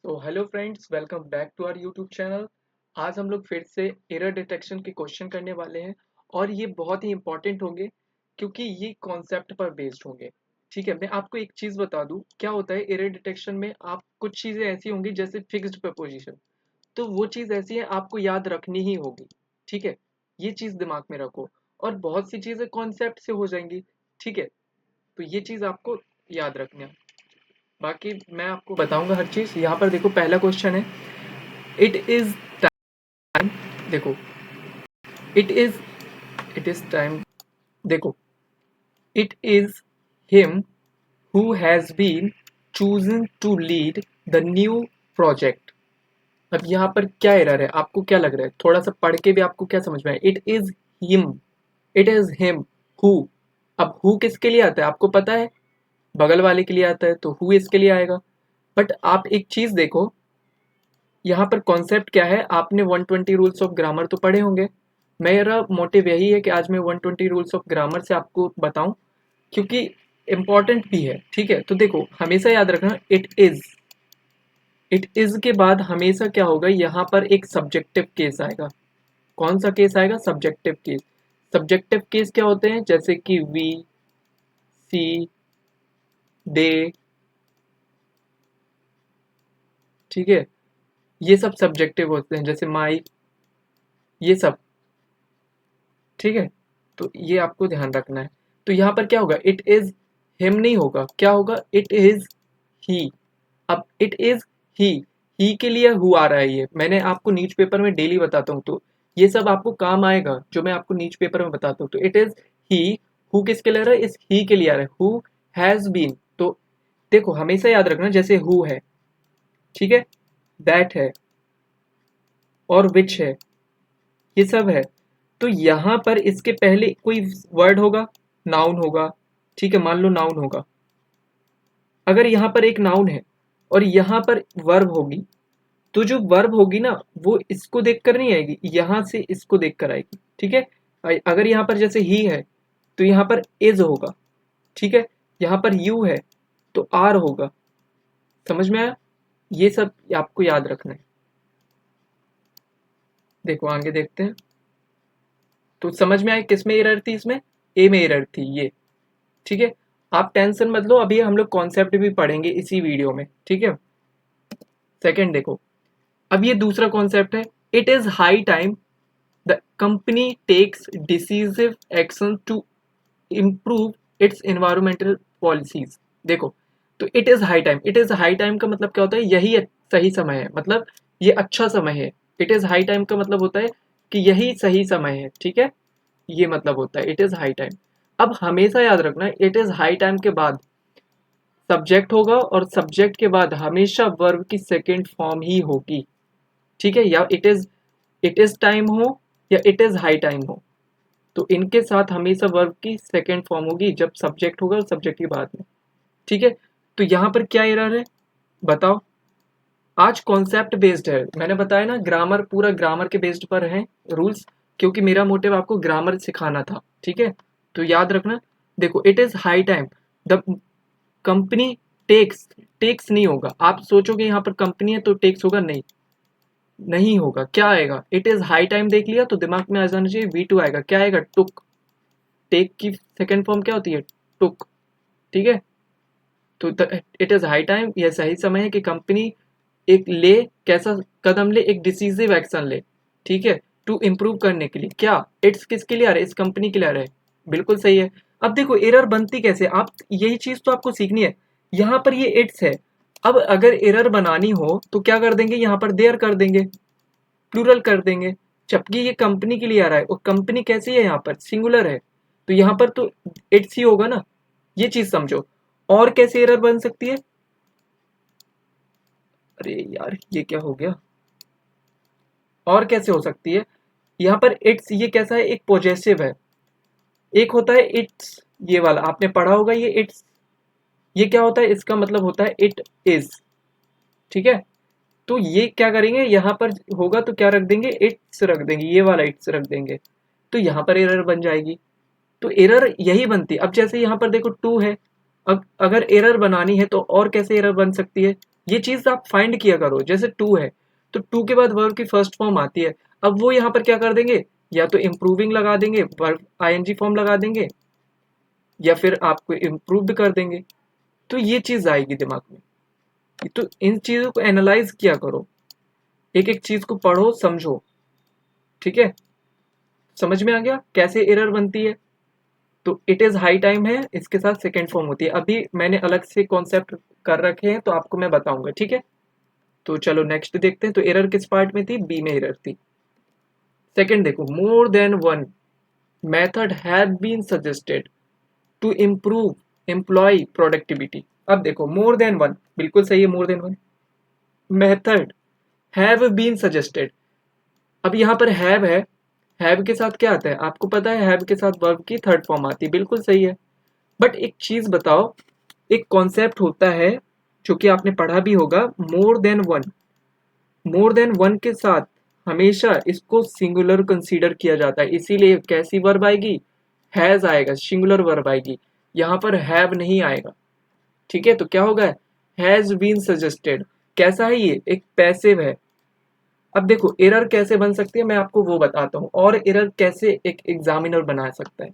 तो hello friends, welcome back to our YouTube channel. आज हम लोग फिर से एरर डिटेक्शन के क्वेश्चन करने वाले हैं और ये बहुत ही इंपॉर्टेंट होंगे क्योंकि ये कॉन्सेप्ट पर बेस्ड होंगे। ठीक है, मैं आपको एक चीज़ बता दूं, क्या होता है एरर डिटेक्शन में। आप कुछ चीज़ें ऐसी होंगी जैसे फिक्स्ड प्रपोजिशन, तो वो चीज़ ऐसी है आपको याद रखनी ही होगी। ठीक है, ये चीज़ दिमाग में रखो। और बहुत सी चीज़ें कॉन्सेप्ट से हो जाएंगी। ठीक है, तो ये चीज़ आपको याद रखना है। बाकी मैं आपको बताऊंगा हर चीज़। यहाँ पर देखो, पहला क्वेश्चन है, इट इज टाइम। देखो, it is it is time. देखो, it is him who has been chosen to lead the new project. अब यहाँ पर क्या एरर है, आपको क्या लग रहा है? थोड़ा सा पढ़ के भी आपको क्या समझ में आया? It is him, it is him who. अब हु किसके लिए आता है आपको पता है? बगल वाले के लिए आता है, तो हु इसके लिए आएगा। बट आप एक चीज देखो, यहाँ पर कॉन्सेप्ट क्या है? आपने 120 रूल्स ऑफ ग्रामर तो पढ़े होंगे। मेरा मोटिव यही है कि आज मैं 120 रूल्स ऑफ ग्रामर से आपको बताऊं, क्योंकि इंपॉर्टेंट भी है। ठीक है, तो देखो, हमेशा याद रखना, इट इज के बाद हमेशा क्या होगा, यहाँ पर एक सब्जेक्टिव केस आएगा। कौन सा केस आएगा? Subjective case. सब्जेक्टिव केस क्या होते हैं? जैसे कि वी, सी, दे। ठीक है, ये सब सब्जेक्टिव होते हैं, जैसे माई, ये सब। ठीक है, तो ये आपको ध्यान रखना है। तो यहाँ पर क्या होगा? इट इज हिम नहीं होगा, क्या होगा? It is he. अब इट इज ही, ही के लिए हु आ रहा है। ये मैंने आपको नीच पेपर में डेली बताता हूँ, तो ये सब आपको काम आएगा जो मैं आपको नीच पेपर में बताता हूँ। तो इट इज ही, हु किसके लिए आ रहा है? इस ही के लिए आ रहा है। हु हैज बीन, तो देखो हमेशा याद रखना, जैसे हु है, ठीक है, दैट है, और विच है, ये सब है। तो यहाँ पर इसके पहले कोई वर्ड होगा, नाउन होगा। ठीक है, मान लो नाउन होगा। अगर यहाँ पर एक नाउन है और यहाँ पर वर्ब होगी, तो जो वर्ब होगी ना, वो इसको देखकर नहीं आएगी, यहाँ से इसको देखकर आएगी। ठीक है, अगर यहाँ पर जैसे ही है तो यहाँ पर इज होगा। ठीक है, यहाँ पर यू है तो आर होगा। समझ में आया? ये सब आपको याद रखना है। देखो आगे देखते हैं। तो समझ में आया किस में एरर थी? इसमें ए में एरर थी ये। ठीक है, आप टेंशन मत लो, अभी हम लोग कॉन्सेप्ट भी पढ़ेंगे इसी वीडियो में। ठीक है, सेकंड देखो, अब ये दूसरा कॉन्सेप्ट है, it is high time the company takes decisive action to improve its environmental policies. देखो, तो it is high time, it is high time का मतलब क्या होता है? यही सही समय है, मतलब ये अच्छा समय है। इट इज हाई टाइम का मतलब होता है कि यही सही समय है। ठीक है, ये मतलब होता है इट इज हाई टाइम। अब हमेशा याद रखना, इट इज हाई टाइम के बाद सब्जेक्ट होगा और सब्जेक्ट के बाद हमेशा वर्ब की सेकेंड फॉर्म ही होगी। ठीक है, या इट इज टाइम हो या इट इज हाई टाइम हो, तो इनके साथ हमेशा वर्ब की सेकेंड फॉर्म होगी जब सब्जेक्ट होगा और सब्जेक्ट के बाद में। ठीक है, तो यहाँ पर क्या एरर है बताओ? आज कॉन्सेप्ट बेस्ड है, मैंने बताया ना, ग्रामर पूरा ग्रामर के बेस्ड पर है रूल्स, क्योंकि मेरा मोटिव आपको ग्रामर सिखाना था। ठीक है, तो याद रखना। देखो, it is high time the company takes, takes नहीं होगा। आप सोचोगे यहाँ पर कंपनी है तो टेक्स होगा, नहीं, नहीं होगा। क्या आएगा? इट इज हाई टाइम देख लिया तो दिमाग में आ जाना चाहिए V2 आएगा। क्या आएगा? टुक। टेक की सेकंड फॉर्म क्या होती है? टुक। ठीक है, तो इट इज हाई टाइम, यह सही समय है कि कंपनी एक ले, कैसा कदम ले? एक डिसीजिव एक्शन ले। ठीक है, टू इम्प्रूव करने के लिए। क्या इट्स किसके लिए आ रहा है? इस कंपनी के लिए आ रहा है। बिल्कुल सही है। अब देखो एरर बनती कैसे, आप यही चीज तो आपको सीखनी है। यहाँ पर ये इट्स है, अब अगर एरर बनानी हो तो क्या कर देंगे? यहाँ पर देयर कर देंगे, प्लूरल कर देंगे। जबकि ये कंपनी के लिए आ रहा है और कंपनी कैसी है? यहाँ पर सिंगुलर है, तो यहाँ पर तो इट्स ही होगा ना। ये चीज समझो। और कैसे एरर बन सकती है? अरे यार, ये क्या हो गया? और कैसे हो सकती है? यहाँ पर इट्स, ये कैसा है? एक पॉजेसिव है। एक होता है इट्स, ये वाला आपने पढ़ा होगा, ये इट्स, ये क्या होता है? इसका मतलब होता है इट इज। ठीक है, तो ये क्या करेंगे? यहाँ पर होगा तो क्या रख देंगे? इट्स रख देंगे, ये वाला इट्स रख देंगे, तो यहाँ पर एरर बन जाएगी। तो एरर यही बनती है। अब जैसे यहाँ पर देखो टू है, अगर एरर बनानी है तो और कैसे एरर बन सकती है? ये चीज आप फाइंड किया करो। जैसे टू है तो टू के बाद वर्ब की फर्स्ट फॉर्म आती है, अब वो यहाँ पर क्या कर देंगे, या तो इम्प्रूविंग लगा देंगे, वर्ब आईएनजी फॉर्म लगा देंगे, या फिर आपको इम्प्रूव भी कर देंगे। तो ये चीज आएगी दिमाग में। तो इन चीजों को एनालाइज किया करो, एक एक चीज को पढ़ो समझो। ठीक है, समझ में आ गया कैसे एरर बनती है। तो इट इज हाई टाइम है, इसके साथ सेकेंड फॉर्म होती है। अभी मैंने अलग से कॉन्सेप्ट कर रखे हैं तो आपको मैं बताऊंगा। ठीक है, तो चलो नेक्स्ट देखते हैं। तो एरर किस पार्ट में थी, बी में एरर थी। सेकेंड देखो, more than one method have been suggested to improve employ productivity. अब देखो मोर देन वन, बिल्कुल सही है, more than one method have been suggested. अब यहाँ पर हैव के साथ क्या आता है आपको पता है, हैव के साथ वर्ब की थर्ड फॉर्म आती है, बिल्कुल सही है। बट एक चीज बताओ, एक कॉन्सेप्ट होता है जो कि आपने पढ़ा भी होगा, मोर देन वन। मोर देन वन के साथ हमेशा इसको सिंगुलर कंसीडर किया जाता है, इसीलिए कैसी वर्ब आएगी, हैज आएगा, सिंगुलर वर्ब आएगी, यहाँ पर हैव नहीं आएगा। ठीक है, तो क्या होगा, हैज बीन सजेस्टेड। कैसा है ये, एक पैसिव है। अब देखो एरर कैसे बन सकती है मैं आपको वो बताता हूँ, और एरर कैसे एक एग्जामिनर बना सकता है।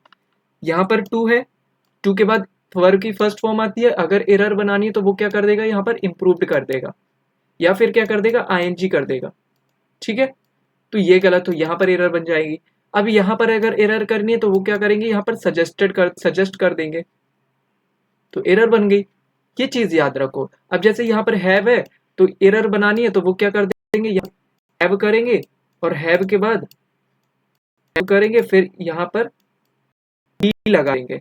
यहाँ पर टू है, टू के बाद वर्ब की फर्स्ट फॉर्म आती है, अगर एरर बनानी है तो वो क्या कर देगा, यहाँ पर इम्प्रूव्ड कर देगा, या फिर क्या कर देगा, आईएनजी कर देगा। ठीक है, तो ये गलत हो, यहाँ पर एरर बन जाएगी। अब यहाँ पर अगर एरर करनी है तो वो क्या करेंगे, यहाँ पर सजेस्ट कर देंगे, तो एरर बन गई। ये चीज याद रखो। अब जैसे यहाँ पर है तो एरर बनानी है तो वो क्या कर देंगे, हैव करेंगे, और हैव के बाद हैव करेंगे, फिर यहाँ पर बी लगाएंगे,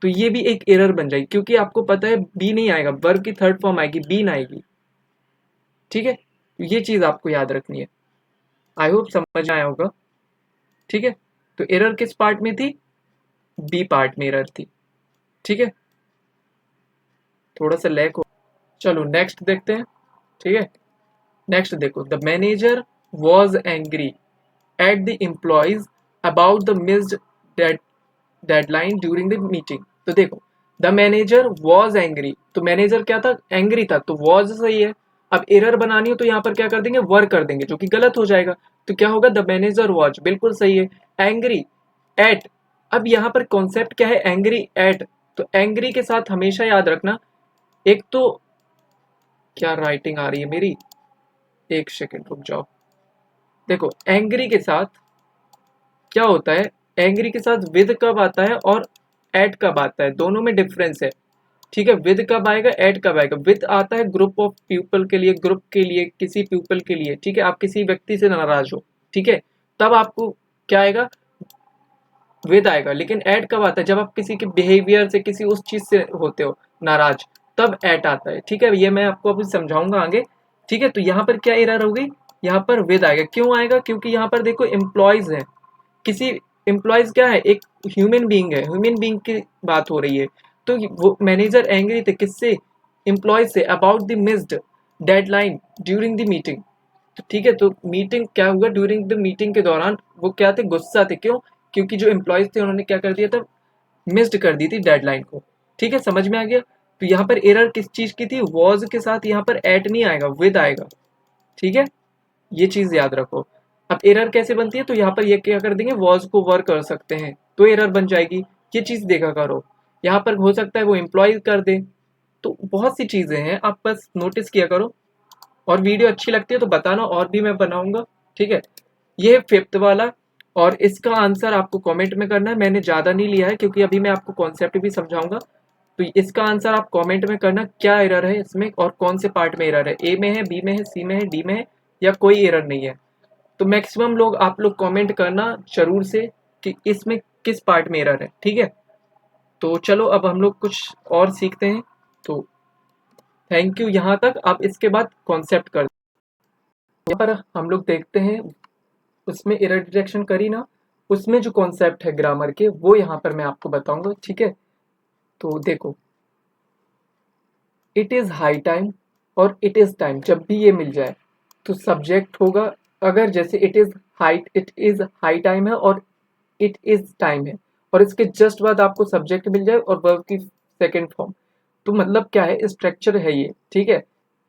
तो ये भी एक एरर बन जाएगी, क्योंकि आपको पता है बी नहीं आएगा, वर्ब की थर्ड फॉर्म आएगी, बीन आएगी। ठीक है, तो ये चीज आपको याद रखनी है। आई होप समझ आया होगा। ठीक है, तो एरर किस पार्ट में थी, बी पार्ट में एरर थी। ठीक है, थोड़ा सा लैक हो। चलो नेक्स्ट देखते हैं। ठीक है, नेक्स्ट देखो, the manager was angry at the employees about the missed deadline during the meeting. तो देखो द मैनेजर वॉज एंग्री, तो मैनेजर क्या था, एंग्री था, तो वॉज सही है। अब एरर बनानी हो तो यहाँ पर क्या कर देंगे, वर कर देंगे, जो कि गलत हो जाएगा। तो क्या होगा, द मैनेजर वॉज, बिल्कुल सही है। एंग्री एट, अब यहाँ पर कॉन्सेप्ट क्या है, एंग्री एट, तो एंग्री के साथ हमेशा याद रखना, एक तो क्या राइटिंग आ रही है मेरी, एक सेकेंड रुक जाओ। देखो एंग्री के साथ क्या होता है, एंग्री के साथ विद कब आता है और एट कब आता है, दोनों में डिफरेंस है। ठीक है, विद कब आएगा, एट कब आएगा। विद आता है ग्रुप ऑफ पीपल के लिए, ग्रुप के लिए, किसी पीपल के लिए। ठीक है, आप किसी व्यक्ति से नाराज हो, ठीक है, तब आपको क्या आएगा, विद आएगा। लेकिन एट कब आता है, जब आप किसी के बिहेवियर से, किसी उस चीज से होते हो नाराज, तब एट आता है। ठीक है, ये मैं आपको अभी समझाऊंगा आगे। ठीक है, तो यहाँ पर क्या एरर होगी, यहाँ पर विद आएगा। क्यों आएगा, क्योंकि यहाँ पर देखो एम्प्लॉयज है, किसी एम्प्लॉयज क्या है, एक ह्यूमन बीइंग है, ह्यूमन बीइंग की बात हो रही है। तो वो मैनेजर एंग्री थे किससे, एम्प्लॉयज से, about the missed deadline during the meeting. तो ठीक है, तो मीटिंग क्या हुआ, ड्यूरिंग द मीटिंग के दौरान वो क्या थे, गुस्सा थे। क्यों, क्योंकि जो एम्प्लॉयज थे उन्होंने क्या कर दिया था, मिस्ड कर दी थी डेडलाइन को। ठीक है, समझ में आ गया। तो यहाँ पर एरर किस चीज की थी, वॉज के साथ यहाँ पर एट नहीं आएगा, विद आएगा। ठीक है, ये चीज याद रखो। अब एरर कैसे बनती है, तो यहाँ पर ये क्या कर देंगे, वॉज को वर कर सकते हैं, तो एरर बन जाएगी। ये चीज देखा करो, यहाँ पर हो सकता है वो एम्प्लॉय कर दे। तो बहुत सी चीजें हैं, आप बस नोटिस किया करो। और वीडियो अच्छी लगती है तो बताना, और भी मैं बनाऊंगा। ठीक है, ये है फिफ्थ वाला, और इसका आंसर आपको कमेंट में करना है। मैंने ज़्यादा नहीं लिया है क्योंकि अभी मैं आपको कॉन्सेप्ट भी समझाऊंगा। तो इसका आंसर आप कमेंट में करना, क्या एरर है इसमें और कौन से पार्ट में एरर है, ए में है, बी में है, सी में है, डी में है, या कोई एरर नहीं है। तो मैक्सिमम लोग, आप लोग कमेंट करना जरूर से कि इसमें किस पार्ट में एरर है। ठीक है, तो चलो अब हम लोग कुछ और सीखते हैं। तो थैंक यू यहाँ तक। आप इसके बाद कॉन्सेप्ट कर, यहाँ पर हम लोग देखते हैं, उसमें एरर डिटेक्शन करी ना, उसमें जो कॉन्सेप्ट है ग्रामर के, वो यहाँ पर मैं आपको बताऊंगा। ठीक है, तो देखो, इट इज हाई टाइम और इट इज टाइम, जब भी ये मिल जाए तो सब्जेक्ट होगा। अगर जैसे इट इज हाई टाइम है और इट इज टाइम है, और इसके जस्ट बाद आपको सब्जेक्ट मिल जाए और वर्ब की सेकेंड फॉर्म, तो मतलब क्या है, स्ट्रक्चर है ये। ठीक है,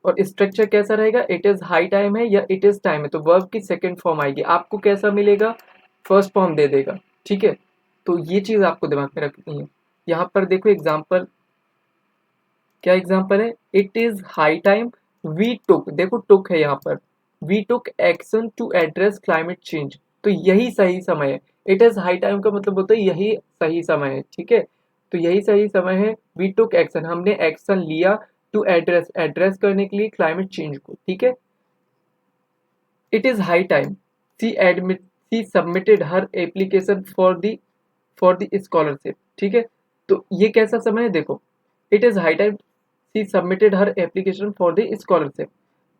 और स्ट्रक्चर कैसा रहेगा, इट इज हाई टाइम है या इट इज टाइम है, तो वर्ब की सेकंड फॉर्म आएगी, आपको कैसा मिलेगा, फर्स्ट फॉर्म दे देगा, ठीक है। तो ये चीज आपको दिमाग में रखनी है। यहाँ पर देखो एग्जाम्पल, क्या एग्जाम्पल है, it is high time we took, देखो टुक है यहाँ पर, we took action to address climate change, तो यही सही समय है। इट इज हाई टाइम का मतलब होता है यही सही समय है, ठीक है। तो यही सही समय है, वी टुक एक्शन, हमने एक्शन लिया, टू एड्रेस, एड्रेस करने के लिए क्लाइमेट चेंज को, ठीक है। It is high time she submitted her application for the scholarship, ठीक है। तो ये कैसा समय है, देखो it is high time she submitted her application for the scholarship,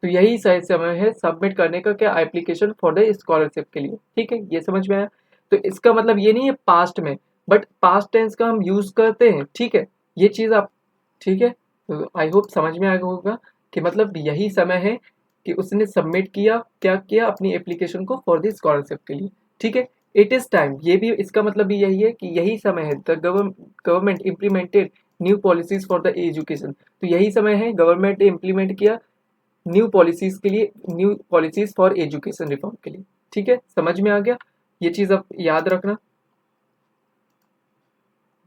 तो यही सही समय है सबमिट करने का, क्या, एप्लीकेशन फॉर द स्कॉलरशिप के लिए, ठीक है। ये समझ में आया। तो इसका मतलब ये नहीं है पास्ट में, बट पास्ट टेंस का हम यूज करते हैं, ठीक है। ये चीज आप, ठीक है, तो आई होप समझ में आ गया होगा कि मतलब यही समय है कि उसने सबमिट किया, क्या किया, अपनी एप्लीकेशन को फॉर द स्कॉलरशिप के लिए, ठीक है। इट इज टाइम, ये भी इसका मतलब भी यही है कि यही समय है, the government implemented new policies for the education, तो यही समय है गवर्नमेंट ने इम्प्लीमेंट किया न्यू पॉलिसीज के लिए, new policies for education reform के लिए, ठीक है। समझ में आ गया, ये चीज आप याद रखना।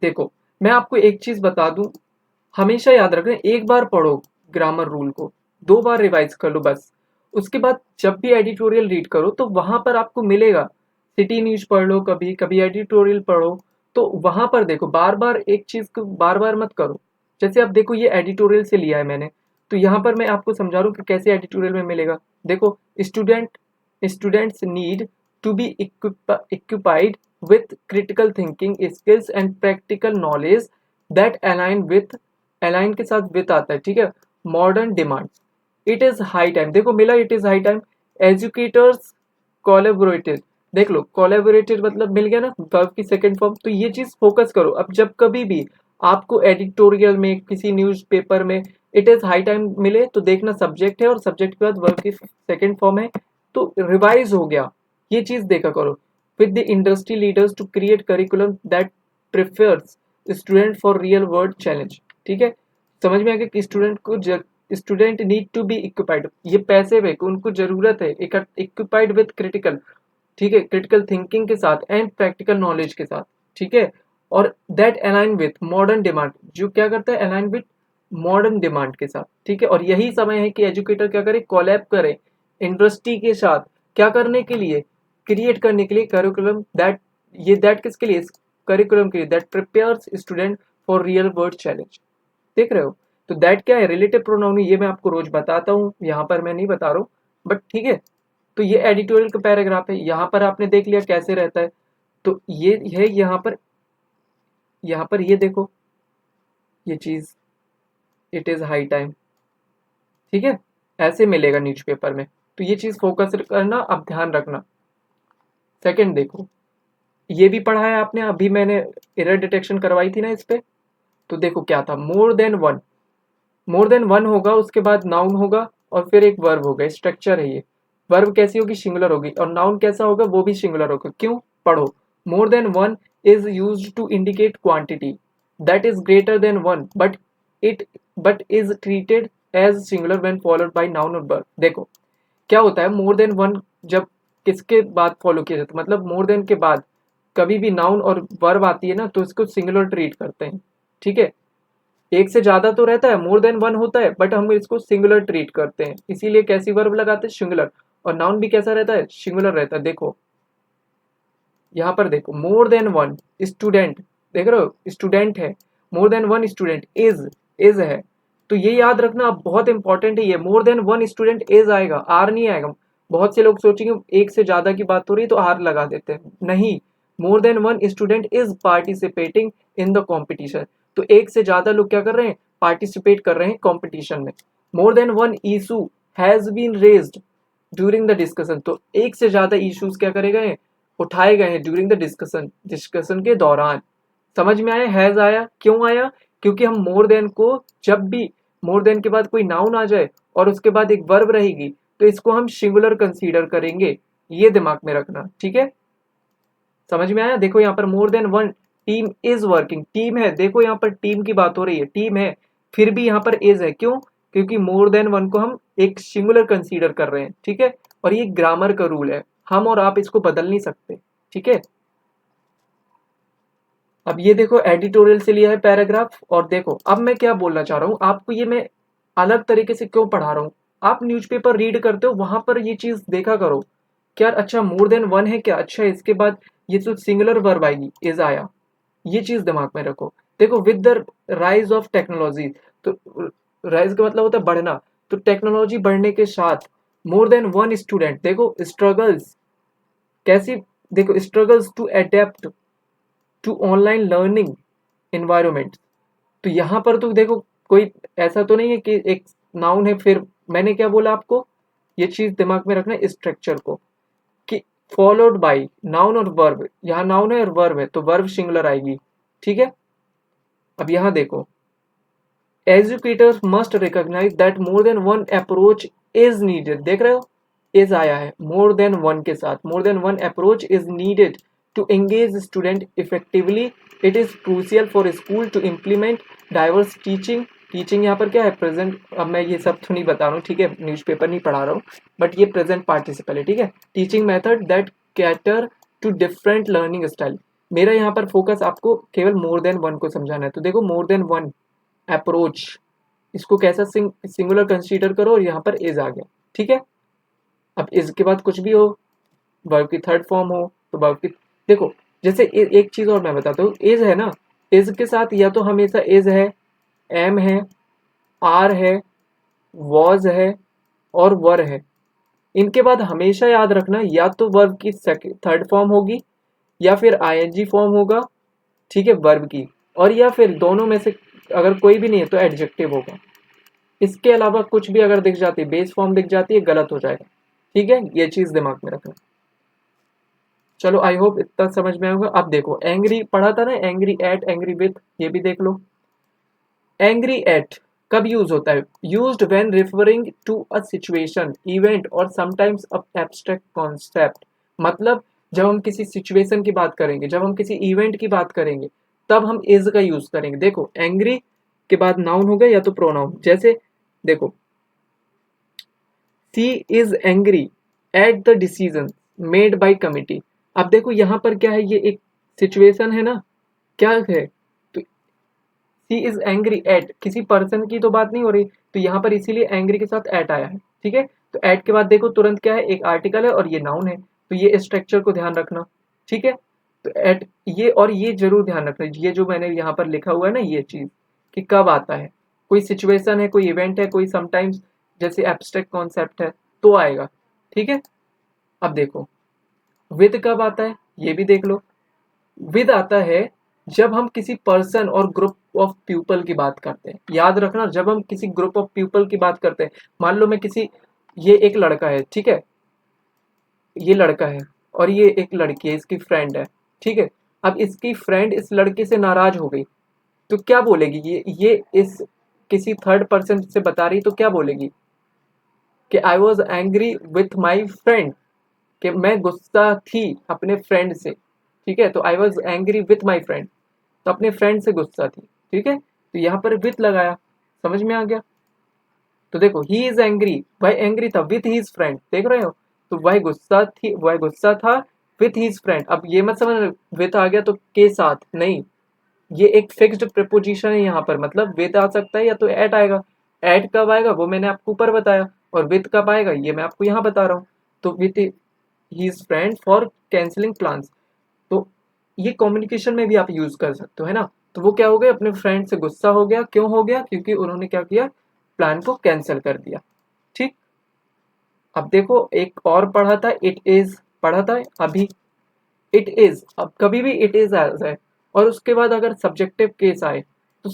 देखो मैं आपको एक चीज बता दूं, हमेशा याद रखना, एक बार पढ़ो ग्रामर रूल को, 2 बार रिवाइज कर लो बस, उसके बाद जब भी एडिटोरियल रीड करो तो वहां पर आपको मिलेगा, सिटी न्यूज पढ़ लो, कभी कभी एडिटोरियल पढ़ो, तो वहां पर देखो, बार बार एक चीज को बार बार मत करो। जैसे आप देखो ये एडिटोरियल से लिया है मैंने, तो यहाँ पर मैं आपको समझा रहा हूँ कि कैसे एडिटोरियल में मिलेगा। देखो students need to be equipped with critical thinking skills and practical knowledge that align के साथ with आता है, ठीक है, modern demands। it is high time, देखो मिला, it is high time educators collaborated, देख लो collaborated मतलब मिल गया ना, verb की सेकंड फॉर्म। तो ये चीज फोकस करो, अब जब कभी भी आपको एडिटोरियल में, किसी न्यूज़पेपर में इट इज हाई टाइम मिले, तो देखना सब्जेक्ट है और सब्जेक्ट के बाद वर्ब की सेकंड फॉर्म है, तो रिवाइज हो गया, ये चीज देखा करो। with the industry leaders to create curriculum that prepares student for real world challenge, ठीक है। समझ में आ गया कि student need to be equipped, ये पैसिव है कि उनको जरूरत है, इक्विपाइड विद क्रिटिकल, ठीक है, क्रिटिकल थिंकिंग के साथ एंड प्रैक्टिकल नॉलेज के साथ, ठीक है। और that align with modern demand, जो क्या करता है, अलाइन विथ मॉडर्न डिमांड के साथ, ठीक है। और यही समय है कि एजुकेटर क्या करे, कोलैब करे इंडस्ट्री के साथ, क्या करने के लिए, क्रिएट करने के लिए करिकुलम दैट, ये दैट किसके लिए, करिकुलम के लिए, that prepares student for real world challenge, देख रहे हो। तो दैट क्या है, रिलेटिव प्रोनाउन, ये मैं आपको रोज बताता हूँ, यहाँ पर मैं नहीं बता रहा हूँ, बट ठीक है। तो ये एडिटोरियल का पैराग्राफ है, यहाँ पर आपने देख लिया कैसे रहता है, तो ये है यहाँ पर ये देखो, ये चीज इट इज हाई टाइम, ठीक है, ऐसे मिलेगा न्यूज़पेपर में, तो ये चीज फोकस करना, अब ध्यान रखना। सेकंड देखो, ये भी पढ़ा है आपने, अभी मैंने एरर डिटेक्शन करवाई थी ना इस पे, तो देखो क्या था, मोर देन वन होगा, उसके बाद नाउन होगा और फिर एक वर्ब होगा, स्ट्रक्चर है ये। वर्ब कैसी होगी, सिंगुलर होगी, और नाउन कैसा होगा, वो भी सिंगुलर होगा, क्यों, पढ़ो, more than one is used to indicate quantity that is greater than one, it but is treated as singular when followed by noun और वर्ब। देखो क्या होता है, मोर देन वन जब किसके बाद फॉलो किया जाता है, मतलब मोर देन के बाद कभी भी नाउन और वर्ब आती है ना, तो इसको सिंगुलर ट्रीट करते हैं, ठीक है। एक से ज्यादा तो रहता है, मोर देन वन होता है, बट हम इसको सिंगुलर ट्रीट करते हैं, इसीलिए कैसी वर्ब लगाते हैं, सिंगुलर। और नाउन भी कैसा रहता है, सिंगुलर रहता है। देखो यहाँ पर देखो, मोर देन वन स्टूडेंट, देख रहे हो, स्टूडेंट है, more than one student is है, तो ये याद रखना, बहुत इंपॉर्टेंट है ये, मोर देन वन स्टूडेंट इज आएगा, आर नहीं आएगा। बहुत से लोग सोचेंगे एक से ज्यादा की बात हो रही है तो आर लगा देते हैं, नहीं, मोर than one student is participating in the competition, तो एक से ज्यादा लोग क्या कर रहे हैं, पार्टिसिपेट कर रहे हैं कॉम्पिटिशन में। More than one issue has been raised during the discussion, तो एक से ज्यादा इश्यूज क्या करे गए, उठाए गए हैं ड्यूरिंग द डिस्कशन के दौरान। समझ में आया, हैज आया, क्यों आया, क्योंकि हम मोर देन को, जब भी मोर देन के बाद कोई नाउन आ जाए और उसके बाद एक वर्ब रहेगी, तो इसको हम सिंगुलर कंसीडर करेंगे, ये दिमाग में रखना, ठीक है। समझ में आया, देखो यहाँ पर मोर than one team is working, team है, देखो यहाँ पर टीम की बात हो रही है, टीम है, फिर भी यहाँ पर इज है, क्यों, क्योंकि मोर देन वन को हम एक सिंगुलर कंसीडर कर रहे हैं, ठीक है। और ये ग्रामर का रूल है, हम और आप इसको बदल नहीं सकते, ठीक है। अब ये देखो एडिटोरियल से लिया है पैराग्राफ, और देखो अब मैं क्या बोलना चाह रहा हूँ आपको, ये मैं अलग तरीके से क्यों पढ़ा रहा हूँ। आप न्यूज़पेपर रीड करते हो, वहां पर ये चीज देखा करो क्या, अच्छा मोर देन वन है क्या, अच्छा इसके बाद ये जो सिंगुलर वर्ब आएगी इज आया, ये चीज दिमाग में रखो। देखो with the rise of technology, तो राइज का मतलब होता है बढ़ना, तो टेक्नोलॉजी बढ़ने के साथ मोर देन वन स्टूडेंट, देखो स्ट्रगल्स कैसी, देखो struggles to adapt to online learning environment. तो यहाँ पर तो देखो कोई ऐसा तो नहीं है कि एक नाउन है, फिर मैंने क्या बोला आपको, ये चीज दिमाग में रखना है स्ट्रक्चर को, कि फॉलोड बाय नाउन और वर्ब, यहाँ नाउन है और वर्ब है तो वर्ब सिंगुलर आएगी, ठीक है। अब यहाँ देखो educators must recognise that more than one approach is needed, देख रहे हो इज आया है मोर देन वन के साथ, more than one approach is needed to engage student effectively, it is crucial for school to implement diverse teaching, teaching यहाँ पर क्या है प्रेजेंट, अब मैं ये सब तो नहीं बता रहा हूँ, ठीक है, न्यूज़पेपर नहीं पढ़ा रहा हूँ, बट ये प्रेजेंट पार्टिसिपल है, ठीक है। Teaching method that cater to different learning style, मेरा यहाँ पर फोकस आपको केवल मोर देन वन को समझाना है। तो देखो मोर देन वन अप्रोच, इसको कैसा सिंगुलर कंसीडर करो, और यहाँ पर इज आ गया, ठीक है। अब इज के बाद कुछ भी हो, वर्ब की थर्ड फॉर्म हो तो वर्ब की, देखो जैसे एक चीज और मैं बताता हूँ, इज है ना, इज के साथ या तो हमेशा इज है, एम है, आर है, वॉज है और वर है, इनके बाद हमेशा याद रखना या तो वर्ब की थर्ड फॉर्म होगी या फिर आईएनजी फॉर्म होगा, ठीक है, वर्ब की, और या फिर दोनों में से अगर कोई भी नहीं है तो एडजेक्टिव होगा। इसके अलावा कुछ भी अगर दिख जाती है, बेस फॉर्म दिख जाती है, गलत हो जाएगा, ठीक है, ये चीज दिमाग में रखना। चलो आई होप इतना समझ में आएगा। अब देखो एंग्री पढ़ा था ना, एंग्री एट, एंग्री विथ, ये भी देख लो। एंग्री एट कब यूज होता है, used when referring to a situation, event और समटाइम्स अ एब्स्ट्रैक्ट कॉन्सेप्ट, मतलब जब हम किसी सिचुएशन की बात करेंगे, जब हम किसी इवेंट की बात करेंगे, तब हम इज का यूज करेंगे। देखो एंग्री के बाद नाउन हो गया या तो प्रोनाउन, जैसे देखो she is angry at the decision made by committee. अब देखो यहाँ पर क्या है, ये एक सिचुएशन है ना, क्या है, तो सी इज एंग्री एट, किसी पर्सन की तो बात नहीं हो रही, तो यहाँ पर इसीलिए एंग्री के साथ एट आया है, ठीक है। तो एट के बाद देखो तुरंत क्या है, एक आर्टिकल है और ये नाउन है, तो ये स्ट्रक्चर को ध्यान रखना, ठीक है। तो एट ये, और ये जरूर ध्यान रखना, ये जो मैंने यहाँ पर लिखा हुआ है ना, ये चीज कि कब आता है, कोई सिचुएशन है, कोई इवेंट है, कोई समटाइम्स जैसे एब्स्ट्रैक्ट कॉन्सेप्ट है तो आएगा, ठीक है। अब देखो विद कब आता है, ये भी देख लो। विद आता है जब हम किसी पर्सन और ग्रुप ऑफ पीपल की बात करते हैं, याद रखना जब हम किसी ग्रुप ऑफ पीपल की बात करते हैं, मान लो मैं किसी, ये एक लड़का है, ठीक है, ये लड़का है और ये एक लड़की है, इसकी फ्रेंड है, ठीक है। अब इसकी फ्रेंड इस लड़के से नाराज हो गई, तो क्या बोलेगी, ये इस किसी थर्ड पर्सन से बता रही, तो क्या बोलेगी कि I was angry with my friend, कि मैं गुस्सा थी अपने फ्रेंड से, ठीक है। तो I was angry with my friend, तो अपने फ्रेंड से गुस्सा थी, ठीक है। तो यहाँ पर विथ लगाया, समझ में आ गया। तो देखो ही इज एंग्री, वह एंग्री था विथ हिज फ्रेंड, देख रहे हो, तो वह गुस्सा थी, वह गुस्सा था विथ हिज फ्रेंड। अब ये मत समझ विथ आ गया तो के साथ नहीं, ये एक फिक्स्ड प्रीपोजिशन है यहाँ पर, मतलब विद आ सकता है या तो एट आएगा। एट कब आएगा वो मैंने आपको ऊपर बताया, और विद कब आएगा ये मैं आपको यहाँ बता रहा हूँ। तो with his friend for cancelling plans, तो ये कम्युनिकेशन में भी आप यूज कर सकते हो, है ना। तो वो क्या हो गया, अपने फ्रेंड से गुस्सा हो गया, क्यों हो गया, क्योंकि उन्होंने क्या किया, प्लान को कैंसिल कर दिया, ठीक। अब देखो एक और पढ़ा था, इट इज पढ़ा था अभी, इट इज, अब कभी भी इट इज आ जाए और उसके बाद अगर सब्जेक्टिव केस आए तो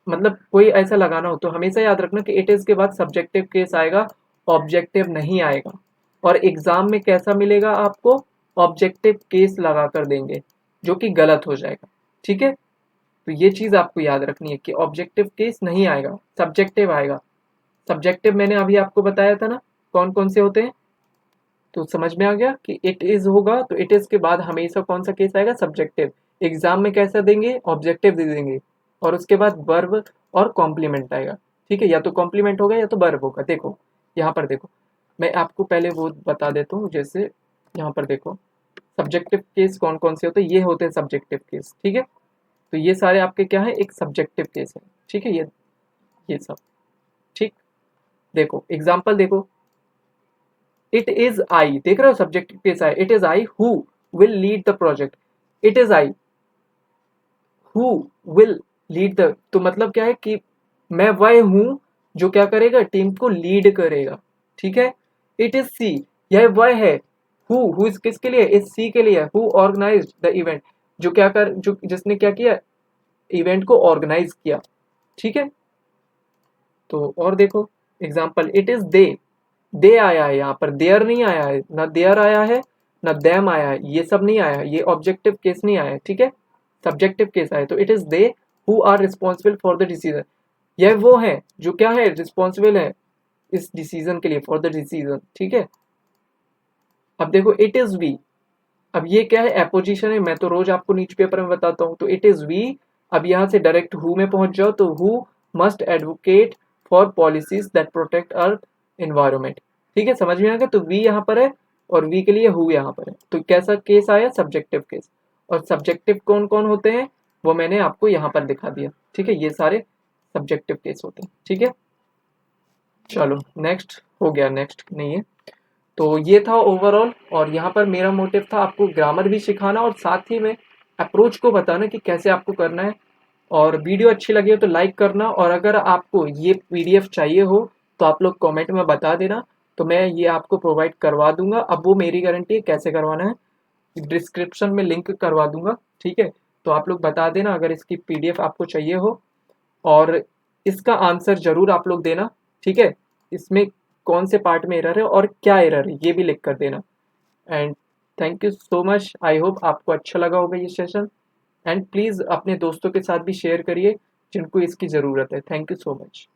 मतलब कोई ऐसा लगाना हो, तो हमेशा याद रखना कि इट इज के बाद सब्जेक्टिव केस आएगा, ऑब्जेक्टिव नहीं आएगा। और एग्जाम में कैसा मिलेगा आपको, ऑब्जेक्टिव केस लगा कर देंगे, जो कि गलत हो जाएगा, ठीक है। तो ये चीज आपको याद रखनी है कि ऑब्जेक्टिव केस नहीं आएगा, सब्जेक्टिव आएगा। सब्जेक्टिव मैंने अभी आपको बताया था ना कौन कौन से होते हैं, तो समझ में आ गया कि इट इज होगा तो इट इज के बाद हमेशा कौन सा केस आएगा, सब्जेक्टिव। एग्जाम में कैसा देंगे, ऑब्जेक्टिव दे देंगे, और उसके बाद वर्ब और कॉम्प्लीमेंट आएगा, ठीक है, या तो कॉम्प्लीमेंट होगा या तो वर्ब होगा। देखो यहाँ पर देखो, मैं आपको पहले वो बता देता हूँ, जैसे यहाँ पर देखो सब्जेक्टिव केस कौन कौन से होते हैं, ये होते हैं सब्जेक्टिव केस। ठीक है, तो ये सारे आपके क्या है, एक सब्जेक्टिव केस है। ठीक है, ये सब ठीक। देखो एग्जाम्पल देखो, इट इज आई, देख रहे हो सब्जेक्टिव केस है, it is I who will lead the project. It is I who will lead the, तो मतलब क्या है कि मैं वह हूं जो क्या करेगा, टीम को लीड करेगा। ठीक है, इट इज सी, यह वह है, हु इज किसके लिए, इज सी के लिए, हु ऑर्गेनाइज द इवेंट, जो क्या कर, जो जिसने क्या किया, इवेंट को ऑर्गेनाइज किया। ठीक है, तो और देखो एग्जाम्पल, इट इज दे आया है, यहाँ पर देयर नहीं आया है, ना देयर आया है ना देम आया है, ये सब नहीं आया है, ये ऑब्जेक्टिव केस नहीं आया है। ठीक है, सब्जेक्टिव केस आया, तो it is they who are responsible for the decision, यह वो है जो क्या है, रिस्पॉन्सिबल है इस डिसीजन के लिए, फॉर द डिसीजन। ठीक है, अब देखो इट इज वी, अब ये क्या है, एपोजिशन है, मैं तो रोज आपको न्यूज पेपर में बताता हूँ। तो इट इज वी, अब यहाँ से डायरेक्ट हु में पहुंच जाओ, तो who must advocate for policies that protect earth environment. ठीक है, समझ में आ गया, तो वी यहाँ पर है और वी के लिए हु यहाँ पर है, तो कैसा केस आया, सब्जेक्टिव केस। और सब्जेक्टिव कौन कौन होते हैं वो मैंने आपको यहाँ पर दिखा दिया। ठीक है, ये सारे सब्जेक्टिव केस होते हैं। ठीक है, चलो नेक्स्ट हो गया, नेक्स्ट नहीं है। तो ये था ओवरऑल, और यहाँ पर मेरा मोटिव था आपको ग्रामर भी सिखाना और साथ ही में अप्रोच को बताना कि कैसे आपको करना है। और वीडियो अच्छी लगी हो तो लाइक करना, और अगर आपको ये पीडीएफ चाहिए हो तो आप लोग कमेंट में बता देना, तो मैं ये आपको प्रोवाइड करवा दूंगा। अब वो मेरी गारंटी है, कैसे करवाना है डिस्क्रिप्शन में लिंक करवा दूंगा। ठीक है, तो आप लोग बता देना अगर इसकी पीडीएफ आपको चाहिए हो, और इसका आंसर जरूर आप लोग देना। ठीक है, इसमें कौन से पार्ट में एरर है और क्या एरर है ये भी लिख कर देना। And thank you so much, I hope आपको अच्छा लगा होगा ये सेशन। एंड प्लीज़ अपने दोस्तों के साथ भी शेयर करिए जिनको इसकी ज़रूरत है। Thank you so much.